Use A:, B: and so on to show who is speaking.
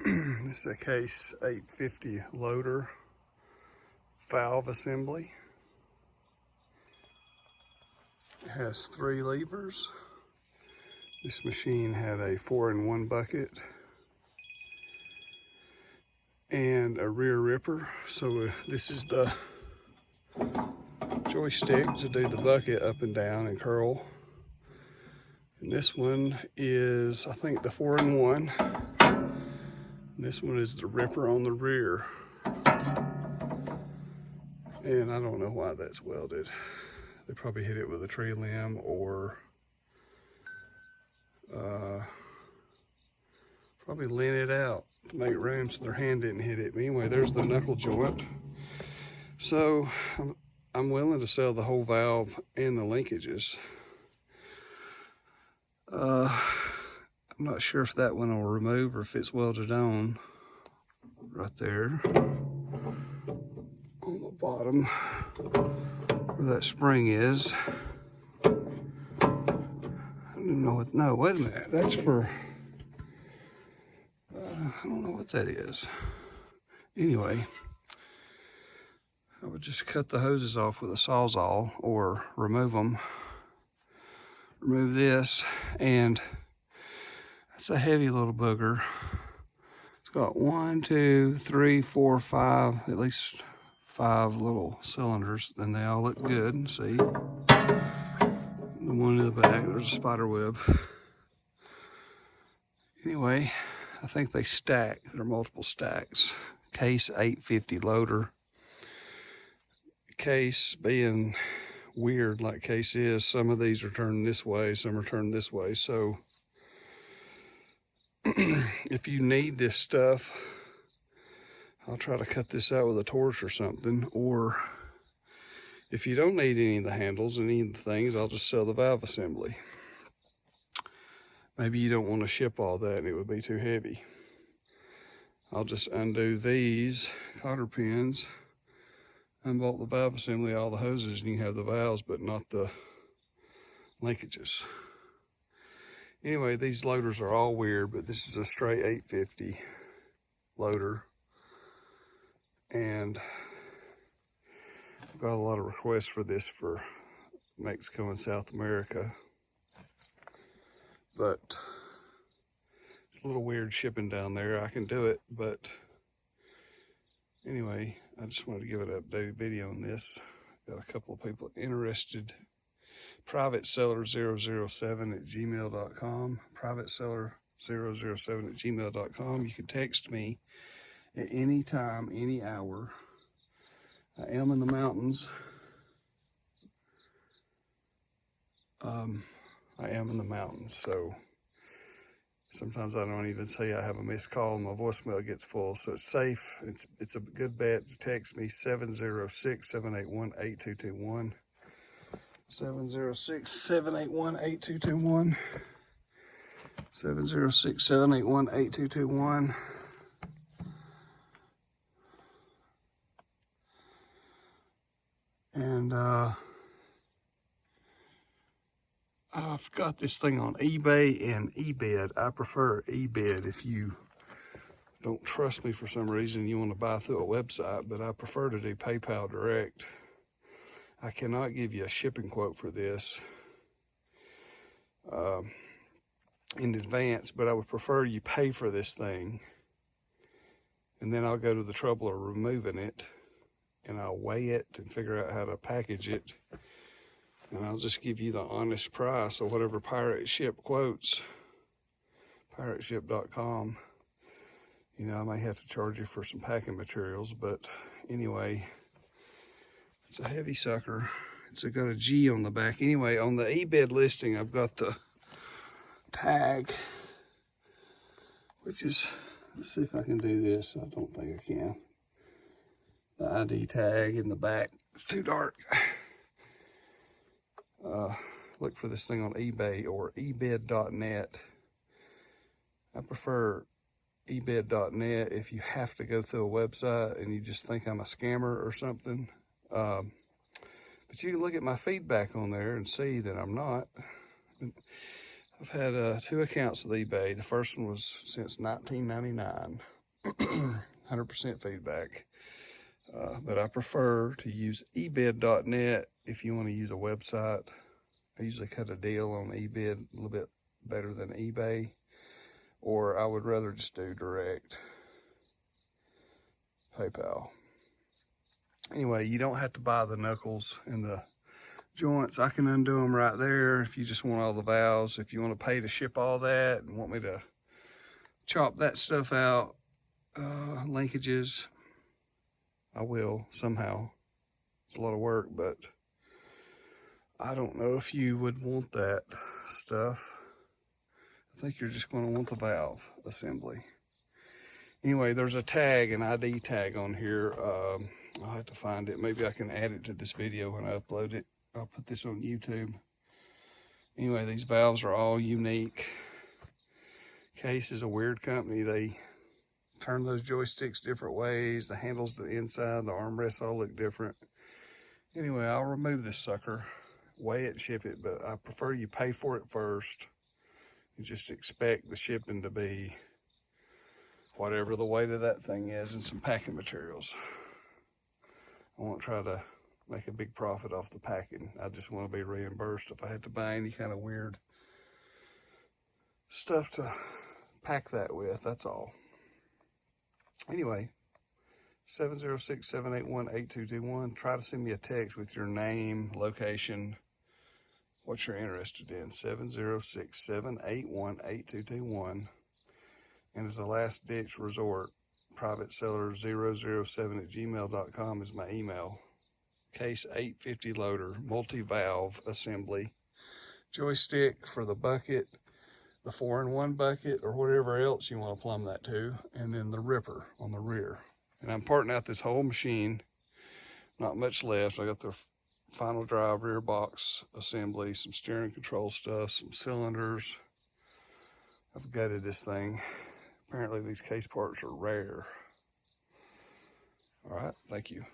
A: This is a case 850 loader valve assembly. It has 3 levers. This machine had a 4-in-1 bucket and a rear ripper. So this is the joystick to do the bucket up and down and curl. And this one is, I think, the 4-in-1. This one is the ripper on the rear. And I don't know why that's welded. They probably hit it with a tree limb or probably lean it out to make room so their hand didn't hit it. But anyway, there's the knuckle joint. So I'm willing to sell the whole valve and the linkages. I'm not sure if that one will remove or if it's welded on right there on the bottom where that spring is. I don't even know what, no, wait a minute, that's for, I don't know what that is. Anyway, I would just cut the hoses off with a Sawzall or remove them. Remove this, and that's a heavy little booger. It's got 1, 2, 3, 4, 5, at least 5 little cylinders, and they all look good. See, the one in the back, there's a spider web. Anyway, I think they stack. There are multiple stacks. Case 850 loader. Case being weird like case is, some of these are turned this way, some are turned this way. So if you need this stuff, I'll try to cut this out with a torch or something. Or if you don't need any of the handles, any of the things, I'll just sell the valve assembly. Maybe you don't want to ship all that and it would be too heavy. I'll just undo these cotter pins, unbolt the valve assembly, all the hoses, and you have the valves, but not the linkages. Anyway, these loaders are all weird, but this is a straight 850 loader. And I've got a lot of requests for this for Mexico and South America. But it's a little weird shipping down there. I can do it, but anyway, I just wanted to give an updated video on this. Got a couple of people interested. privateseller007@gmail.com. privateseller007@gmail.com. You can text me at any time, any hour. I am in the mountains. So sometimes I don't even say I have a missed call and my voicemail gets full, so it's safe. It's a good bet to text me 706-781-8221. 706-781-8221. 706-781-8221. And I've got this thing on eBay and eBid. I prefer eBid if you don't trust me for some reason, you want to buy through a website, but I prefer to do PayPal direct. I cannot give you a shipping quote for this in advance, but I would prefer you pay for this thing, and then I'll go to the trouble of removing it, and I'll weigh it and figure out how to package it. And I'll just give you the honest price of whatever Pirate Ship quotes, pirateship.com. You know, I may have to charge you for some packing materials, but anyway, it's a heavy sucker. It's got a G on the back. Anyway, on the eBid listing, I've got the tag, which is, let's see if I can do this. I don't think I can. The ID tag in the back. It's too dark. Look for this thing on eBay or ebid.net. I prefer ebid.net if you have to go through a website and you just think I'm a scammer or something. But you can look at my feedback on there and see that I'm not. I've had 2 accounts with eBay. The first one was since 1999, 100% feedback. But I prefer to use ebid.net if you want to use a website. I usually cut a deal on eBid a little bit better than eBay, or I would rather just do direct PayPal. Anyway, you don't have to buy the knuckles and the joints. I can undo them right there if you just want all the valves. If you want to pay to ship all that and want me to chop that stuff out, linkages, I will somehow. It's a lot of work, but I don't know if you would want that stuff. I think you're just going to want the valve assembly. Anyway, there's a tag, an ID tag on here. I'll have to find it. Maybe I can add it to this video when I upload it. I'll put this on YouTube. Anyway, these valves are all unique. Case is a weird company. They turn those joysticks different ways. The handles, the inside, the armrests all look different. Anyway, I'll remove this sucker, weigh it, and ship it, but I prefer you pay for it first and just expect the shipping to be whatever the weight of that thing is and some packing materials. I won't try to make a big profit off the packing. I just want to be reimbursed if I had to buy any kind of weird stuff to pack that with, that's all. Anyway, 706-781-8221. Try to send me a text with your name, location, what you're interested in. 706-781-8221. And as a last ditch resort, privateseller007@gmail.com is my email. Case 850 loader, multi-valve assembly, joystick for the bucket, the 4-in-1 bucket, or whatever else you want to plumb that to, and then the ripper on the rear. And I'm parting out this whole machine, not much left. I got the final drive rear box assembly, some steering control stuff, some cylinders. I've gutted this thing. Apparently these case parts are rare. All right, thank you.